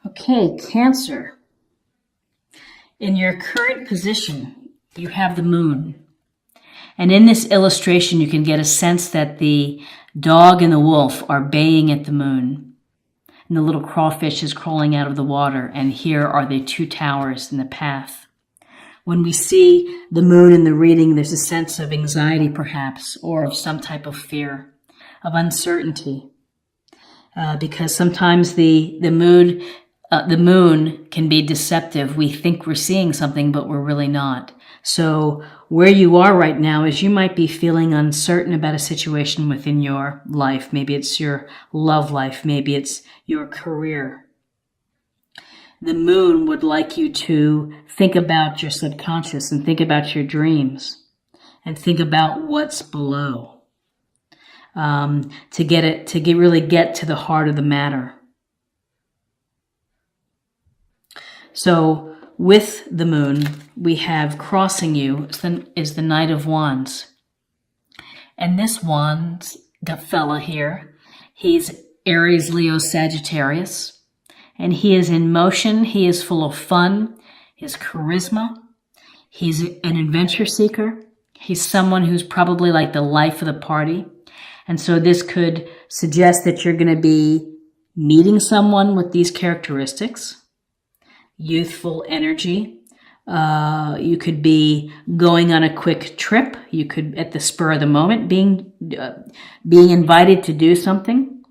Okay, Cancer. In your current position, you have the moon. And in this illustration, you can get a sense that the dog and the wolf are baying at the moon. And the little crawfish is crawling out of the water. And here are the two towers in the path. When we see the moon in the reading, there's a sense of anxiety, perhaps, or of some type of fear, of uncertainty. Because sometimes the moon can be deceptive. We think we're seeing something, but we're really not. So where you are right now is you might be feeling uncertain about a situation within your life. Maybe it's your love life. Maybe it's your career. The moon would like you to think about your subconscious and think about your dreams and think about what's below. Really get to the heart of the matter. So with the moon, we have crossing you is the Knight of Wands. And this Wands, the fella here, he's Aries, Leo, Sagittarius. And he is in motion. He is full of fun, his charisma. He's an adventure seeker. He's someone who's probably like the life of the party. And so this could suggest that you're going to be meeting someone with these characteristics. Youthful energy. You could be going on a quick trip. You could, at the spur of the moment, being invited to do something.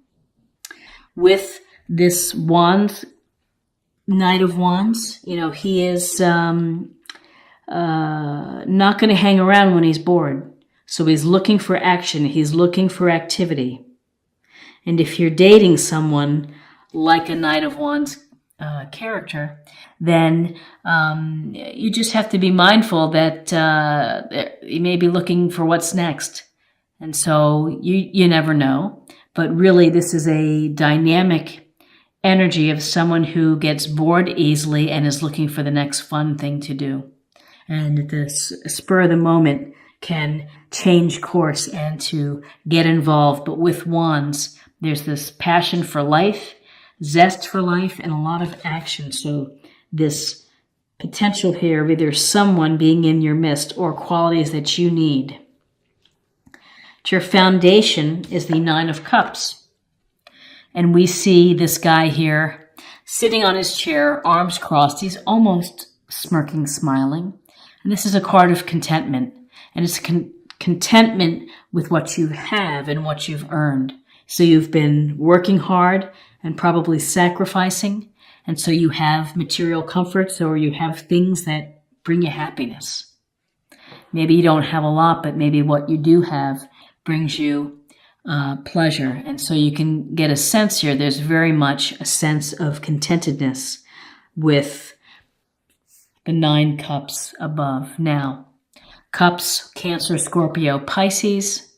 With this Wands, Knight of Wands, he is not going to hang around when he's bored. So he's looking for action. He's looking for activity. And if you're dating someone like a Knight of Wands character, then you just have to be mindful that you may be looking for what's next. And so you never know. But really, this is a dynamic energy of someone who gets bored easily and is looking for the next fun thing to do. And at the spur of the moment can change course and to get involved. But with Wands, there's this passion for life, zest for life, and a lot of action. So this potential here of either someone being in your midst or qualities that you need. Your foundation is the Nine of Cups. And we see this guy here sitting on his chair, arms crossed. He's almost smirking, smiling. And this is a card of contentment. And it's contentment with what you have and what you've earned. So you've been working hard and probably sacrificing. And so you have material comforts or you have things that bring you happiness. Maybe you don't have a lot, but maybe what you do have brings you pleasure. And so you can get a sense here. There's very much a sense of contentedness with the 9 cups above. Now, cups, Cancer, Scorpio, Pisces.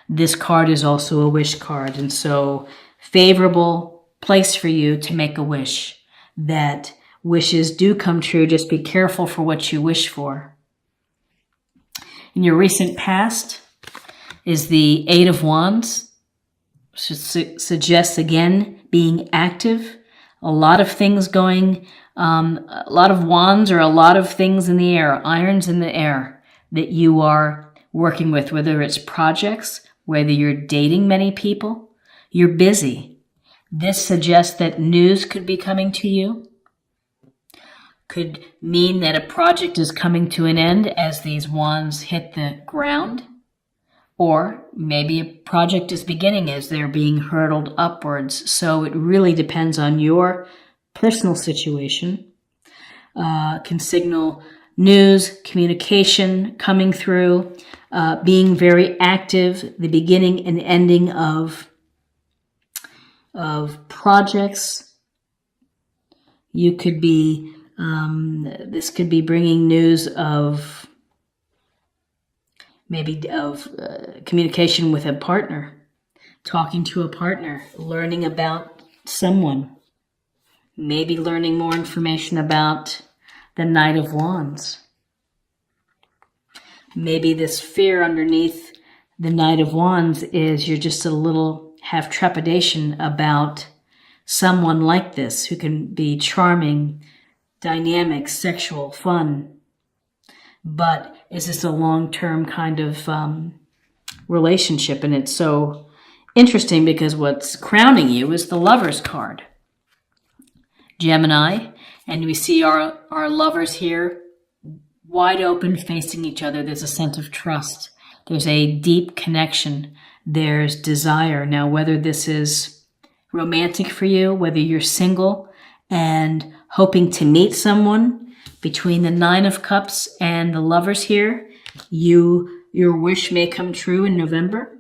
This card is also a wish card. And so favorable place for you to make a wish. That wishes do come true. Just be careful for what you wish for. In your recent past is the 8 of Wands. Suggests, again, being active. A lot of things going, a lot of wands or a lot of things in the air, irons in the air that you are working with, whether it's projects, whether you're dating many people, you're busy. This suggests that news could be coming to you. Could mean that a project is coming to an end as these wands hit the ground. Or maybe a project is beginning as they're being hurtled upwards. So it really depends on your personal situation. Can signal news, communication coming through, being very active, the beginning and ending of projects. You could be, this could be bringing news of maybe of communication with a partner, talking to a partner, learning about someone, maybe learning more information about the Knight of Wands. Maybe this fear underneath the Knight of Wands is you're just a little have trepidation about someone like this who can be charming, dynamic, sexual, fun. But is this a long-term kind of relationship? And it's so interesting because what's crowning you is the Lovers card. Gemini, and we see our lovers here wide open, facing each other. There's a sense of trust. There's a deep connection. There's desire. Now, whether this is romantic for you, whether you're single and hoping to meet someone, between the Nine of Cups and the Lovers here, your wish may come true in November.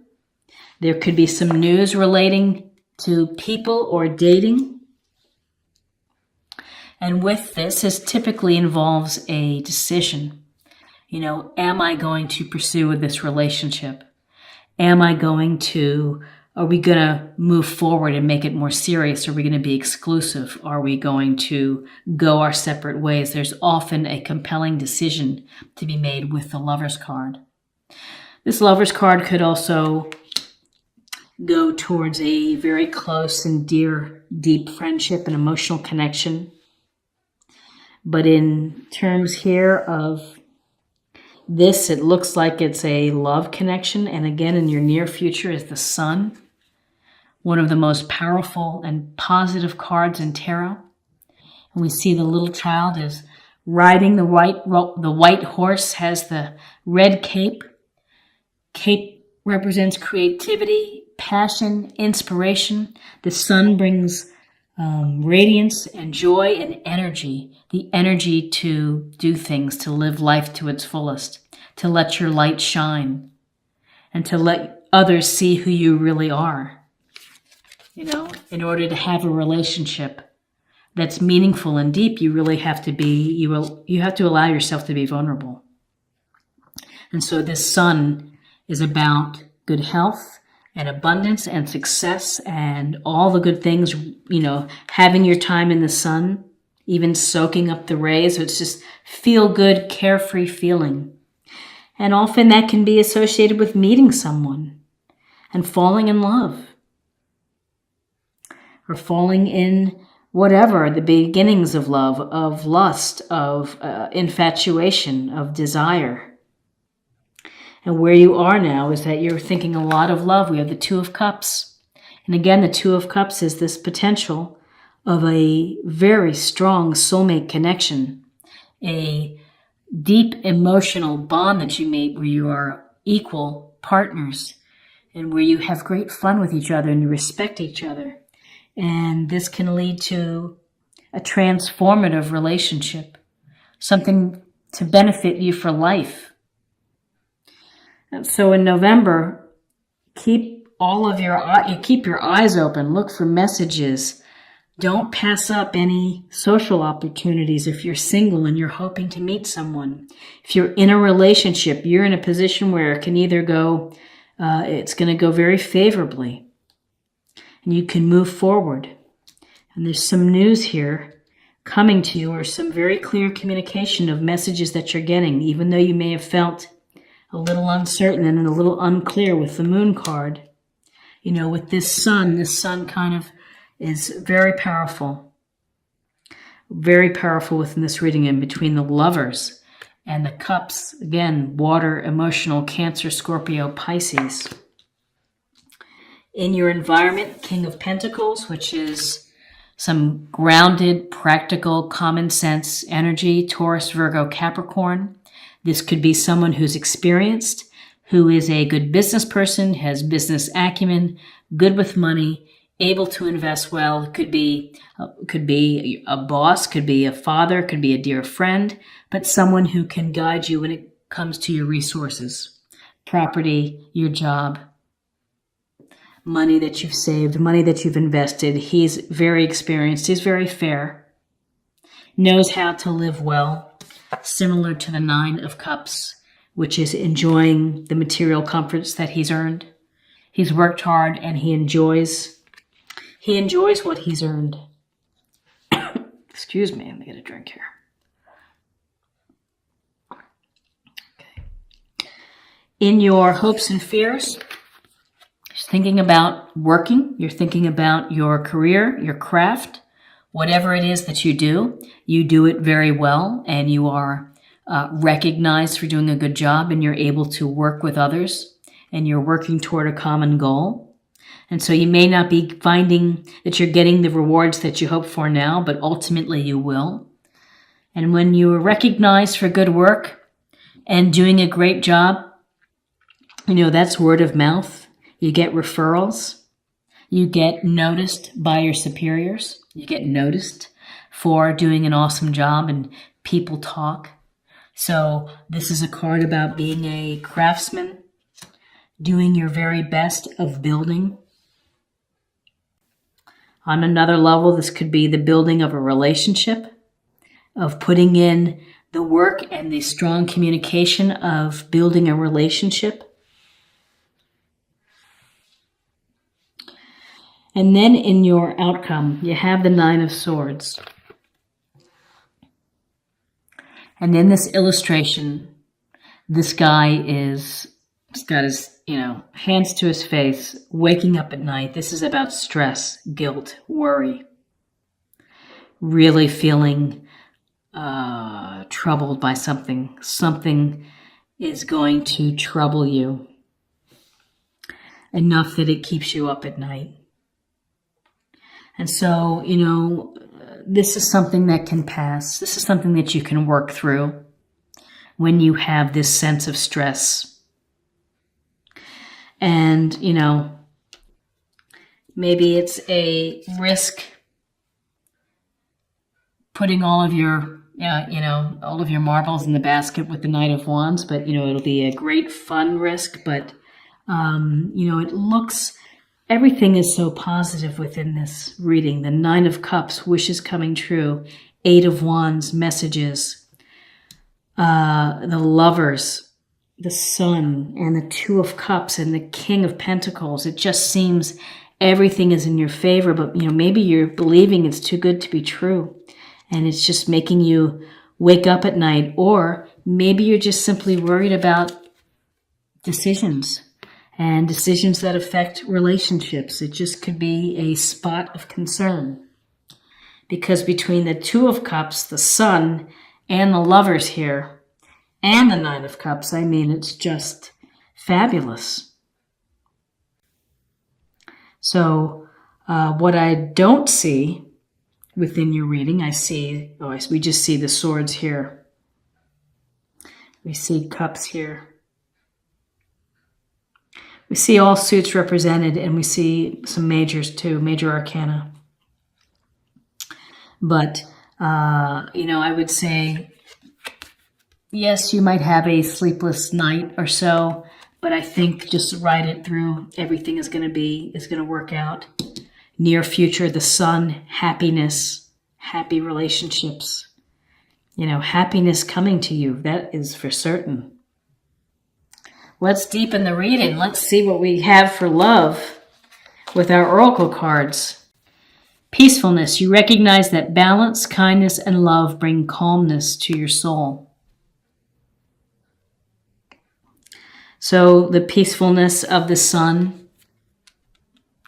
There could be some news relating to people or dating. And with this, it typically involves a decision. You know, am I going to pursue this relationship? Are we going to move forward and make it more serious? Are we going to be exclusive? Are we going to go our separate ways? There's often a compelling decision to be made with the Lovers card. This Lovers card could also go towards a very close and deep friendship and emotional connection. But in terms here of this, it looks like it's a love connection. And again, in your near future is the Sun, one of the most powerful and positive cards in tarot. And we see the little child is riding the white horse, has the red cape. Cape represents creativity, passion, inspiration. The Sun brings radiance and joy and energy, the energy to do things, to live life to its fullest, to let your light shine, and to let others see who you really are. You know, in order to have a relationship that's meaningful and deep, you really have to you have to allow yourself to be vulnerable. And so this Sun is about good health and abundance and success and all the good things, you know, having your time in the sun, even soaking up the rays. So it's just feel good, carefree feeling. And often that can be associated with meeting someone and falling in love or falling in whatever, the beginnings of love, of lust, of infatuation, of desire. And where you are now is that you're thinking a lot of love. We have the Two of Cups. And again, the Two of Cups is this potential of a very strong soulmate connection, a deep emotional bond that you make where you are equal partners and where you have great fun with each other and you respect each other. And this can lead to a transformative relationship, something to benefit you for life. So in November, keep your eyes open. Look for messages. Don't pass up any social opportunities if you're single and you're hoping to meet someone. If you're in a relationship, you're in a position where it can either go, it's going to go very favorably, and you can move forward. And there's some news here coming to you, or some very clear communication of messages that you're getting, even though you may have felt a little uncertain and a little unclear with the Moon card. You know, with this Sun kind of is very powerful within this reading. In between the Lovers and the Cups, again, water, emotional, Cancer, Scorpio, Pisces. In your environment, King of Pentacles, which is some grounded, practical, common sense energy, Taurus, Virgo, Capricorn. This could be someone who's experienced, who is a good business person, has business acumen, good with money, able to invest well. It could be a boss, could be a father, could be a dear friend, but someone who can guide you when it comes to your resources, property, your job, money that you've saved, money that you've invested. He's very experienced. He's very fair, knows how to live well. Similar to the Nine of Cups, which is enjoying the material comforts that he's earned. He's worked hard and he enjoys what he's earned. Excuse me, let me get a drink here. Okay. In your hopes and fears, You're thinking about working. You're thinking about your career, your craft, whatever it is that you do it very well, and you are recognized for doing a good job, and you're able to work with others, and you're working toward a common goal. And so you may not be finding that you're getting the rewards that you hope for now, but ultimately you will. And when you are recognized for good work and doing a great job, that's word of mouth. You get referrals. You get noticed by your superiors. You get noticed for doing an awesome job, and people talk. So this is a card about being a craftsman, doing your very best of building. On another level, this could be the building of a relationship, of putting in the work and the strong communication of building a relationship. And then in your outcome, you have the Nine of Swords. And in this illustration, this guy he's got his, hands to his face, waking up at night. This is about stress, guilt, worry. Really feeling troubled by something. Something is going to trouble you enough that it keeps you up at night. And so, this is something that can pass. This is something that you can work through when you have this sense of stress. And, maybe it's a risk putting all of your, all of your marbles in the basket with the Knight of Wands, but, it'll be a great fun risk, but, it looks... Everything is so positive within this reading. The Nine of Cups, wishes coming true. Eight of Wands, messages. The Lovers, the Sun, and the Two of Cups, and the King of Pentacles. It just seems everything is in your favor, but maybe you're believing it's too good to be true, and it's just making you wake up at night, or maybe you're just simply worried about decisions. And decisions that affect relationships. It just could be a spot of concern. Because between the Two of Cups, the Sun, and the Lovers here, and the Nine of Cups, it's just fabulous. So, what I don't see within your reading, we just see the swords here. We see cups here. We see all suits represented, and we see some majors too, major arcana. But, I would say, yes, you might have a sleepless night or so, but I think just ride it through. Everything is going to work out. Near future, the Sun, happiness, happy relationships. Happiness coming to you. That is for certain. Let's deepen the reading. Let's see what we have for love with our oracle cards. Peacefulness. You recognize that balance, kindness, and love bring calmness to your soul. So the peacefulness of the Sun.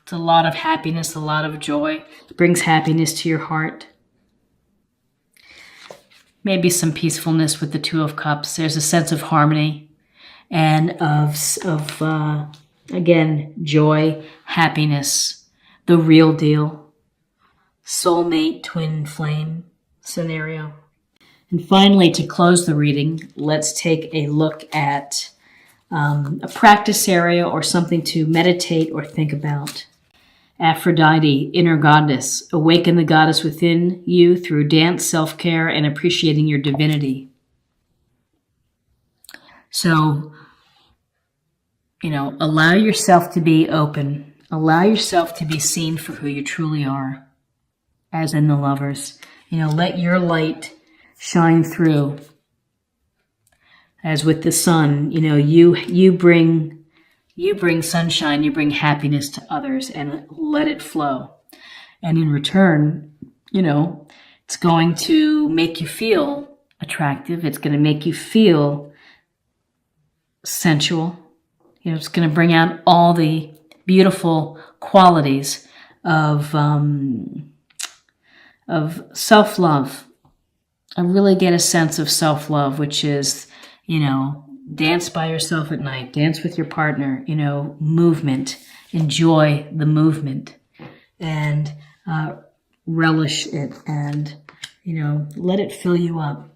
It's a lot of happiness, a lot of joy. It brings happiness to your heart. Maybe some peacefulness with the Two of Cups. There's a sense of harmony. And of again, joy, happiness, the real deal, soulmate, twin flame scenario. And finally, to close the reading, let's take a look at a practice area or something to meditate or think about. Aphrodite, inner goddess, awaken the goddess within you through dance, self-care, and appreciating your divinity. So, allow yourself to be open. Allow yourself to be seen for who you truly are, as in the Lovers. Let your light shine through. As with the Sun, you bring sunshine, you bring happiness to others, and let it flow. And in return, it's going to make you feel attractive. It's going to make you feel sensual. It's going to bring out all the beautiful qualities of self-love. I really get a sense of self-love, which is, dance by yourself at night, dance with your partner, movement, enjoy the movement, and relish it, and, let it fill you up.